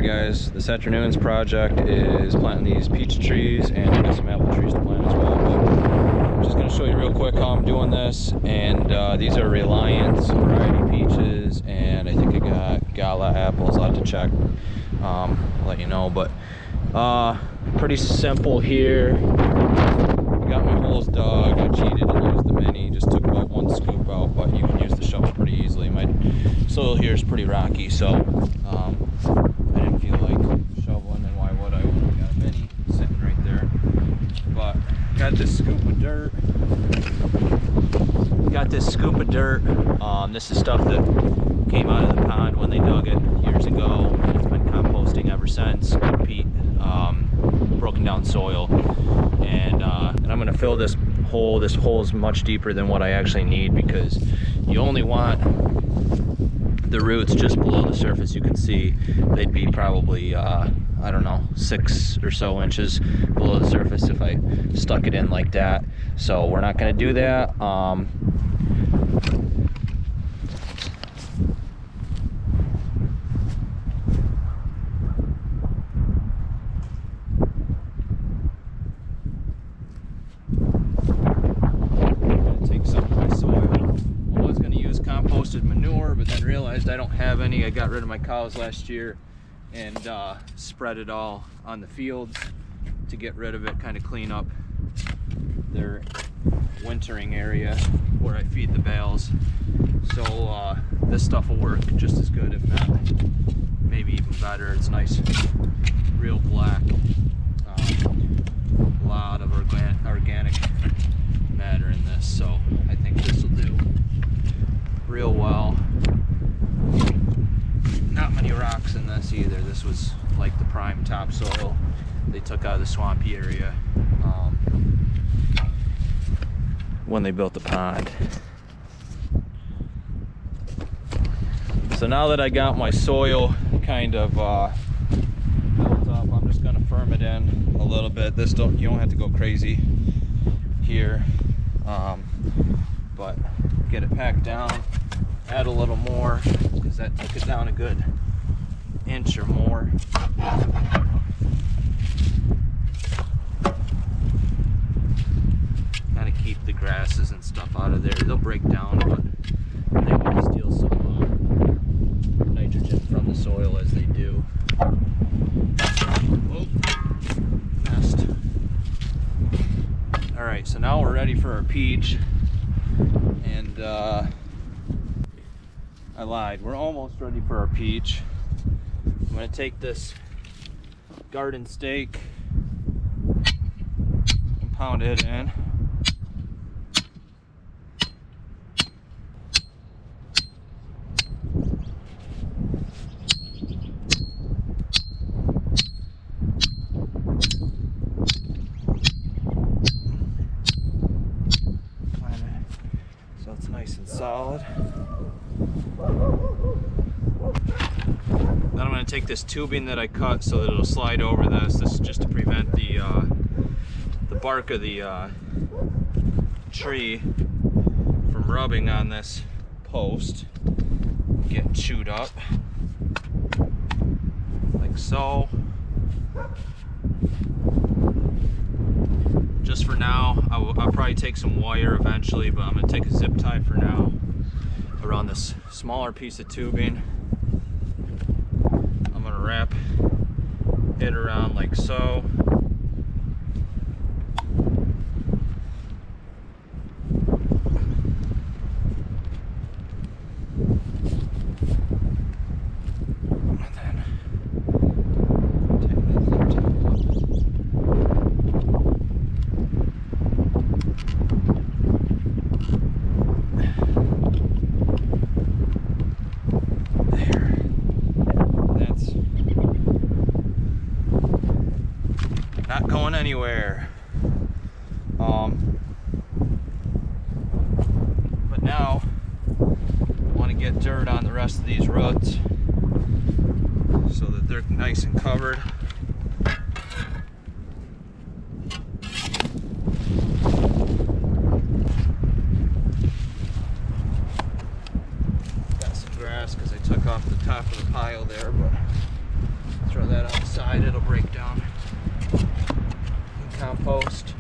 Alright guys, this afternoon's project is planting these peach trees, and I got some apple trees to plant as well, but I'm just going to show you real quick how I'm doing this. And these are Reliance variety peaches, and I think I got Gala apples. I'll have to check, I'll let you know, but pretty simple here. I got my holes dug. I cheated and used the mini, just took about one scoop out, but you can use the shovel pretty easily. My soil here is pretty rocky, so I didn't feel like shoveling, and why would I when I got a mini sitting right there. But got this scoop of dirt. This is stuff that came out of the pond when they dug it years ago. It's been composting ever since. Good peat, broken down soil, and I'm gonna fill this hole. This hole is much deeper than what I actually need, because you only want the roots just below the surface. You can see they'd be probably I don't know, 6 or so inches below the surface if I stuck it in like that. So we're not going to do that. Composted manure, but then realized I don't have any. I got rid of my cows last year and spread it all on the fields to get rid of it, kind of clean up their wintering area where I feed the bales. So this stuff will work just as good, if not maybe even better. It's nice, real black, a lot of organic matter in this, so I think this will do real well. Not many rocks in this either. This was like the prime topsoil they took out of the swampy area when they built the pond. So now that I got my soil kind of built up, I'm just going to firm it in a little bit. You don't have to go crazy here, but get it packed down. Add a little more, because that took it down a good inch or more. Gotta keep the grasses and stuff out of there. They'll break down, but they will steal some nitrogen from the soil as they do. Oh, messed. Alright, so now we're ready for our peach. And I lied, we're almost ready for our peach. I'm going to take this garden stake and pound it in. Plant it so it's nice and solid. Then I'm going to take this tubing that I cut so that it'll slide over this. This is just to prevent the bark of the tree from rubbing on this post and getting chewed up, like so. Just for now, I'll probably take some wire eventually, but I'm going to take a zip tie for now around this smaller piece of tubing. I'm going to wrap it around like so. Not going anywhere. But now I want to get dirt on the rest of these roots so that they're nice and covered. Got some grass because I took off the top of the pile there, but Throw that on the side, it'll break down in compost.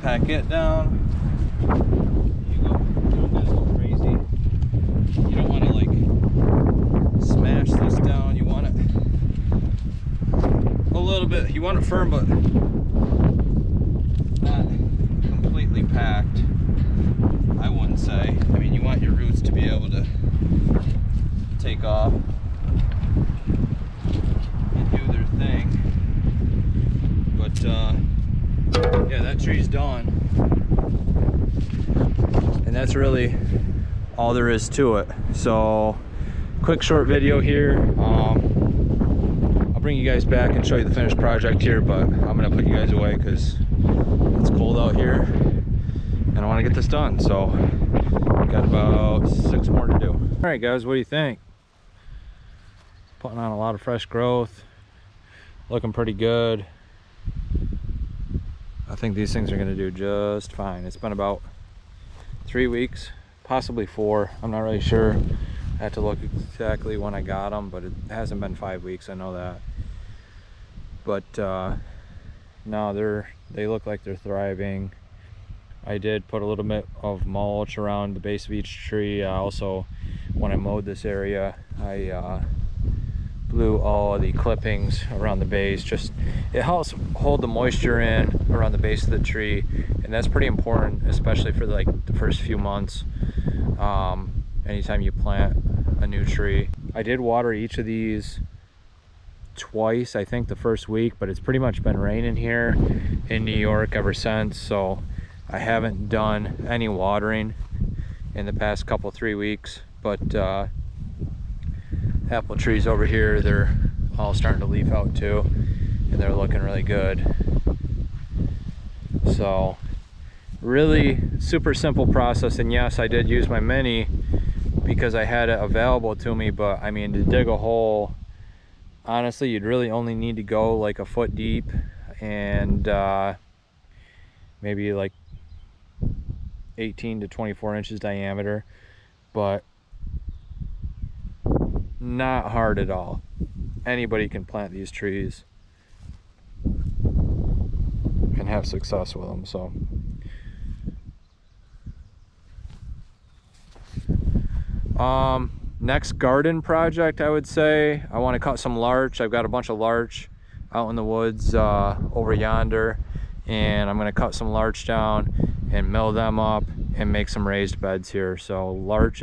Pack it down. You don't gotta go crazy. You don't want to like smash this down. You want it a little bit. You want it firm, but not completely packed. I wouldn't say. I mean, you want your roots to be able to take off and do their thing. But yeah, that tree's done, and that's really all there is to it. So quick short video here. I'll bring you guys back and show you the finished project here, but I'm gonna put you guys away because it's cold out here and I want to get this done. So got about 6 more to do. All right guys, what do you think? Putting on a lot of fresh growth, looking pretty good. I think these things are going to do just fine. It's been about 3 weeks, possibly 4. I'm not really sure. I have to look exactly when I got them, but it hasn't been 5 weeks. I know that. But no, they look like they're thriving. I did put a little bit of mulch around the base of each tree. Also, when I mowed this area, I blew all the clippings around the base. Just it helps hold the moisture in around the base of the tree, and that's pretty important, especially for like the first few months. Anytime you plant a new tree. I did water each of these twice, I think the first week, but it's pretty much been raining here in New York ever since, so I haven't done any watering in the past 3 weeks. But apple trees over here, they're all starting to leaf out too, and they're looking really good. So really super simple process. And yes, I did use my mini because I had it available to me, but I mean, to dig a hole, honestly, you'd really only need to go like a foot deep and maybe like 18 to 24 inches diameter, but not hard at all. Anybody can plant these trees and have success with them. So next garden project, I would say I want to cut some larch. I've got a bunch of larch out in the woods over yonder, and I'm going to cut some larch down and mill them up and make some raised beds here. So larch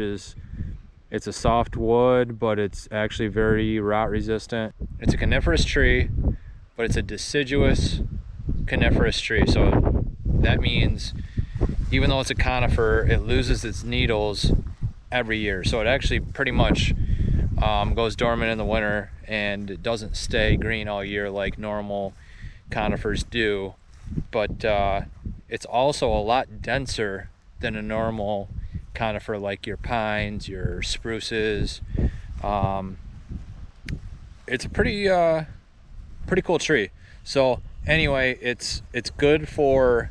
it's a soft wood, but it's actually very rot resistant. It's a coniferous tree, but it's a deciduous coniferous tree. So that means even though it's a conifer, it loses its needles every year. So it actually pretty much goes dormant in the winter, and it doesn't stay green all year like normal conifers do. But it's also a lot denser than a normal conifer, like your pines, your spruces. It's a pretty cool tree. So anyway, it's good for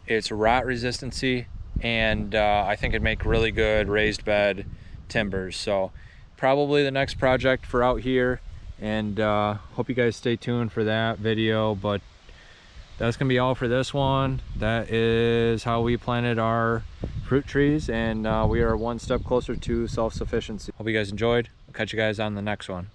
its rot resistancy, and I think it'd make really good raised bed timbers. So probably the next project for out here, and hope you guys stay tuned for that video. But that's gonna be all for this one. That is how we planted our fruit trees, and we are one step closer to self-sufficiency. Hope you guys enjoyed. I'll catch you guys on the next one.